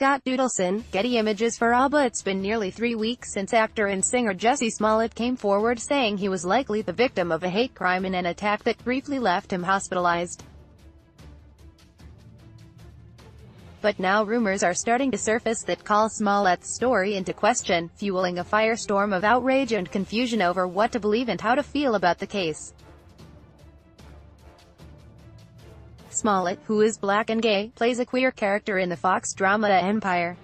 Dudelson, Getty Images for ABBA. It's been nearly 3 weeks since actor and singer Jussie Smollett came forward saying he was likely the victim of a hate crime in an attack that briefly left him hospitalized. But now rumors are starting to surface that call Smollett's story into question, fueling a firestorm of outrage and confusion over what to believe and how to feel about the case. Smollett, who is black and gay, plays a queer character in the Fox drama Empire.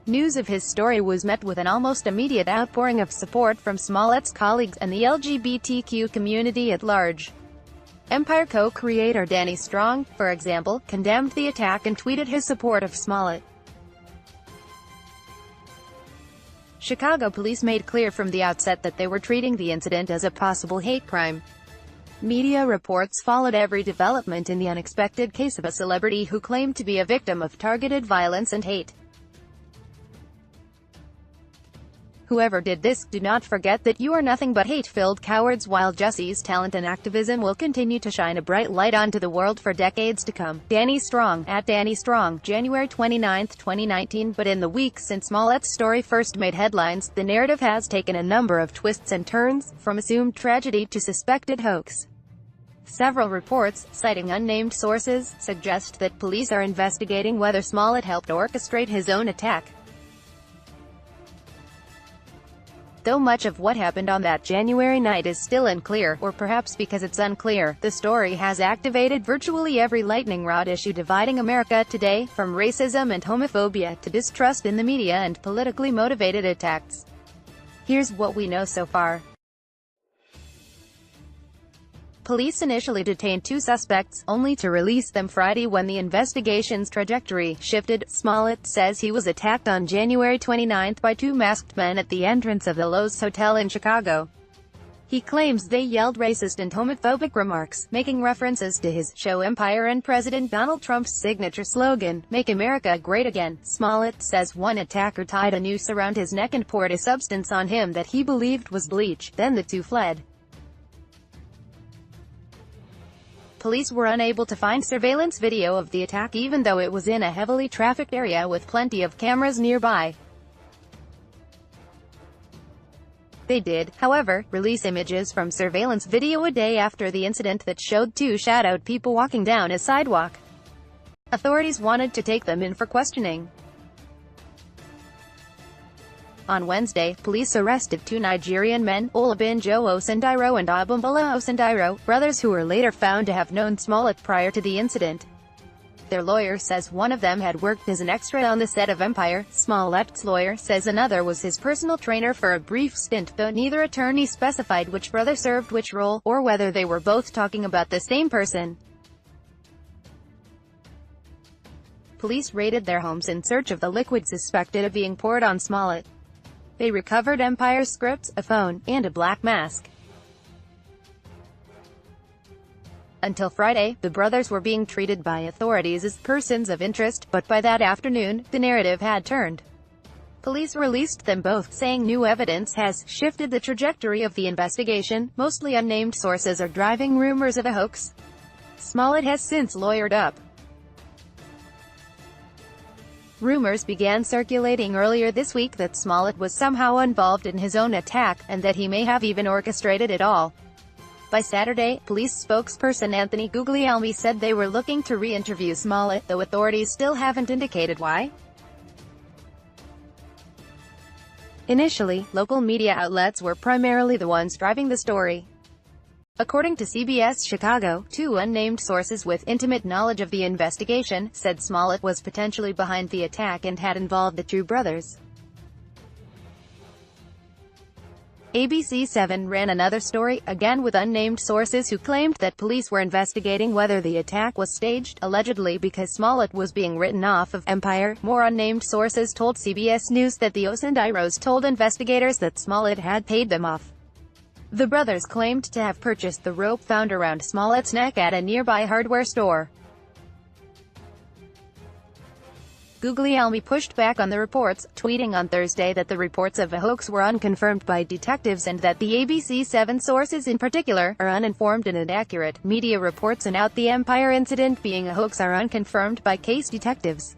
News of his story was met with an almost immediate outpouring of support from Smollett's colleagues and the LGBTQ community at large. Empire co-creator Danny Strong, for example, condemned the attack and tweeted his support of Smollett. Chicago police made clear from the outset that they were treating the incident as a possible hate crime. Media reports followed every development in the unexpected case of a celebrity who claimed to be a victim of targeted violence and hate. Whoever did this, do not forget that you are nothing but hate-filled cowards. While Jussie's talent and activism will continue to shine a bright light onto the world for decades to come. Danny Strong, at Danny Strong, January 29, 2019. But in the weeks since Smollett's story first made headlines, the narrative has taken a number of twists and turns, from assumed tragedy to suspected hoax. Several reports, citing unnamed sources, suggest that police are investigating whether Smollett helped orchestrate his own attack. Though much of what happened on that January night is still unclear, or perhaps because it's unclear, the story has activated virtually every lightning rod issue dividing America today, from racism and homophobia to distrust in the media and politically motivated attacks. Here's what we know so far. Police initially detained 2 suspects, only to release them Friday when the investigation's trajectory shifted. Smollett says he was attacked on January 29 by 2 masked men at the entrance of the Loews Hotel in Chicago. He claims they yelled racist and homophobic remarks, making references to his show Empire and President Donald Trump's signature slogan, "Make America Great Again." Smollett says one attacker tied a noose around his neck and poured a substance on him that he believed was bleach. Then the 2 fled. Police were unable to find surveillance video of the attack even though it was in a heavily trafficked area with plenty of cameras nearby. They did, however, release images from surveillance video a day after the incident that showed 2 shadowed people walking down a sidewalk. Authorities wanted to take them in for questioning. On Wednesday, police arrested 2 Nigerian men, Olabinjo Osundairo and Abimbola Osundairo, brothers who were later found to have known Smollett prior to the incident. Their lawyer says one of them had worked as an extra on the set of Empire. Smollett's lawyer says another was his personal trainer for a brief stint, though neither attorney specified which brother served which role, or whether they were both talking about the same person. Police raided their homes in search of the liquid suspected of being poured on Smollett. They recovered Empire's scripts, a phone, and a black mask. Until Friday, the brothers were being treated by authorities as persons of interest, but by that afternoon, the narrative had turned. Police released them both, saying new evidence has shifted the trajectory of the investigation. Mostly unnamed sources are driving rumors of a hoax. Smollett has since lawyered up. Rumors began circulating earlier this week that Smollett was somehow involved in his own attack, and that he may have even orchestrated it all. By Saturday, police spokesperson Anthony Guglielmi said they were looking to re-interview Smollett, though authorities still haven't indicated why. Initially, local media outlets were primarily the ones driving the story. According to CBS Chicago, 2 unnamed sources with intimate knowledge of the investigation said Smollett was potentially behind the attack and had involved the 2 brothers. ABC 7 ran another story, again with unnamed sources who claimed that police were investigating whether the attack was staged, allegedly because Smollett was being written off of Empire. More unnamed sources told CBS News that the Osundairos told investigators that Smollett had paid them off. The brothers claimed to have purchased the rope found around Smollett's neck at a nearby hardware store. Guglielmi pushed back on the reports, tweeting on Thursday that the reports of a hoax were unconfirmed by detectives and that the ABC7 sources in particular are uninformed and inaccurate. Media reports about the Empire incident being a hoax are unconfirmed by case detectives.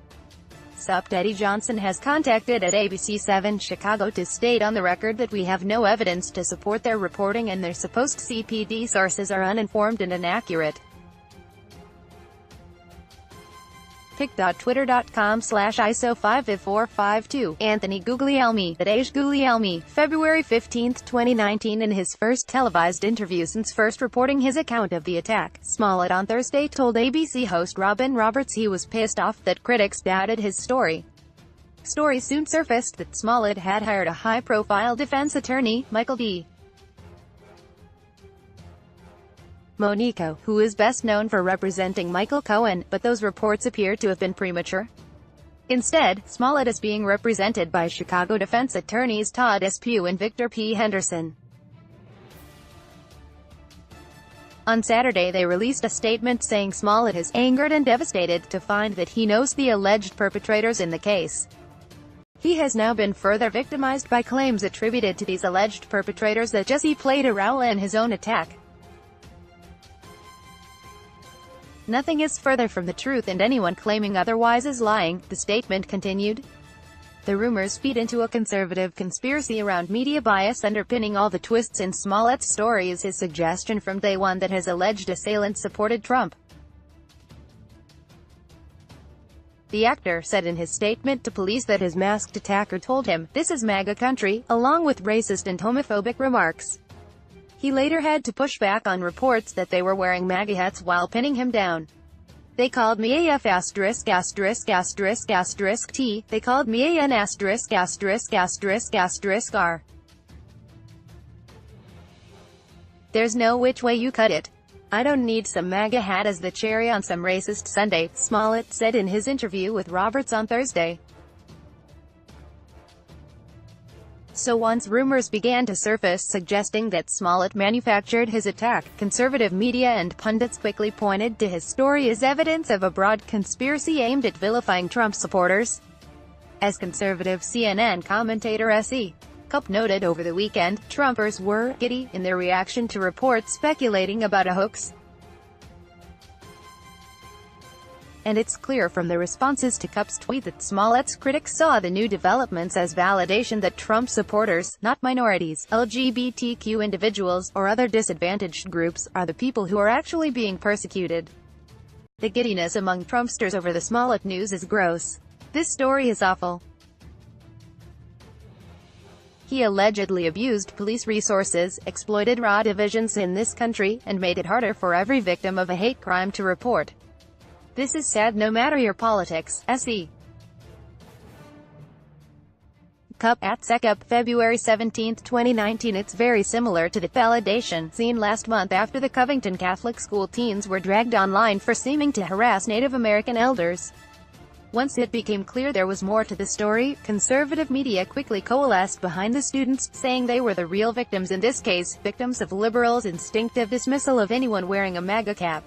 Sup. Eddie Johnson has contacted at ABC7 Chicago to state on the record that we have no evidence to support their reporting and their supposed CPD sources are uninformed and inaccurate. pic.twitter.com/ISO55452. Anthony Guglielmi, Guglielmi, February 15, 2019. In his first televised interview since first reporting his account of the attack, Smollett on Thursday told ABC host Robin Roberts he was pissed off that critics doubted his story. Stories soon surfaced that Smollett had hired a high-profile defense attorney, Michael D. Monico, who is best known for representing Michael Cohen, but those reports appear to have been premature. Instead, Smollett is being represented by Chicago defense attorneys Todd S. Pugh and Victor P. Henderson. On Saturday they released a statement saying Smollett is angered and devastated to find that he knows the alleged perpetrators in the case. He has now been further victimized by claims attributed to these alleged perpetrators that Jussie played a role in his own attack. Nothing is further from the truth and anyone claiming otherwise is lying, the statement continued. The rumors feed into a conservative conspiracy around media bias. Underpinning all the twists in Smollett's story is his suggestion from day one that his alleged assailant supported Trump. The actor said in his statement to police that his masked attacker told him, "This is MAGA country," along with racist and homophobic remarks. He later had to push back on reports that they were wearing MAGA hats while pinning him down. "They called me AF**********T. They called me AN*********R. There's no which way you cut it. I don't need some MAGA hat as the cherry on some racist sundae," Smollett said in his interview with Roberts on Thursday. So once rumors began to surface suggesting that Smollett manufactured his attack, conservative media and pundits quickly pointed to his story as evidence of a broad conspiracy aimed at vilifying Trump supporters. As conservative CNN commentator S.E. Cupp noted over the weekend, Trumpers were giddy in their reaction to reports speculating about a hoax. And it's clear from the responses to Cupp's tweet that Smollett's critics saw the new developments as validation that Trump supporters, not minorities, LGBTQ individuals, or other disadvantaged groups, are the people who are actually being persecuted. The giddiness among Trumpsters over the Smollett news is gross. This story is awful. He allegedly abused police resources, exploited raw divisions in this country, and made it harder for every victim of a hate crime to report. This is sad no matter your politics, S.E. Cupp at SecUp, February 17, 2019. It's very similar to the validation seen last month after the Covington Catholic school teens were dragged online for seeming to harass Native American elders. Once it became clear there was more to the story, conservative media quickly coalesced behind the students, saying they were the real victims in this case, victims of liberals' instinctive dismissal of anyone wearing a MAGA cap.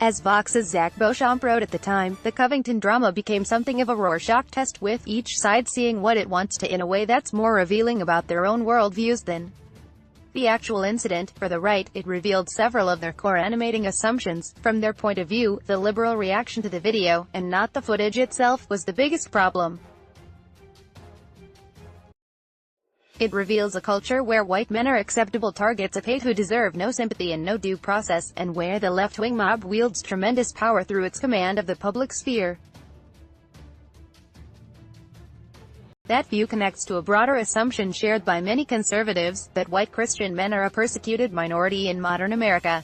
As Vox's Zach Beauchamp wrote at the time, the Covington drama became something of a Rorschach test, with each side seeing what it wants to in a way that's more revealing about their own worldviews than the actual incident. For the right, it revealed several of their core animating assumptions. From their point of view, the liberal reaction to the video, and not the footage itself, was the biggest problem. It reveals a culture where white men are acceptable targets of hate who deserve no sympathy and no due process, and where the left-wing mob wields tremendous power through its command of the public sphere. That view connects to a broader assumption shared by many conservatives, that white Christian men are a persecuted minority in modern America.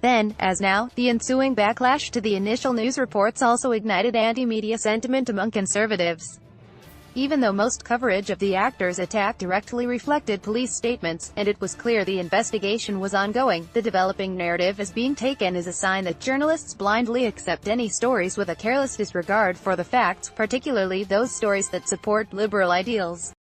Then, as now, the ensuing backlash to the initial news reports also ignited anti-media sentiment among conservatives. Even though most coverage of the actor's attack directly reflected police statements, and it was clear the investigation was ongoing, the developing narrative is being taken as a sign that journalists blindly accept any stories with a careless disregard for the facts, particularly those stories that support liberal ideals.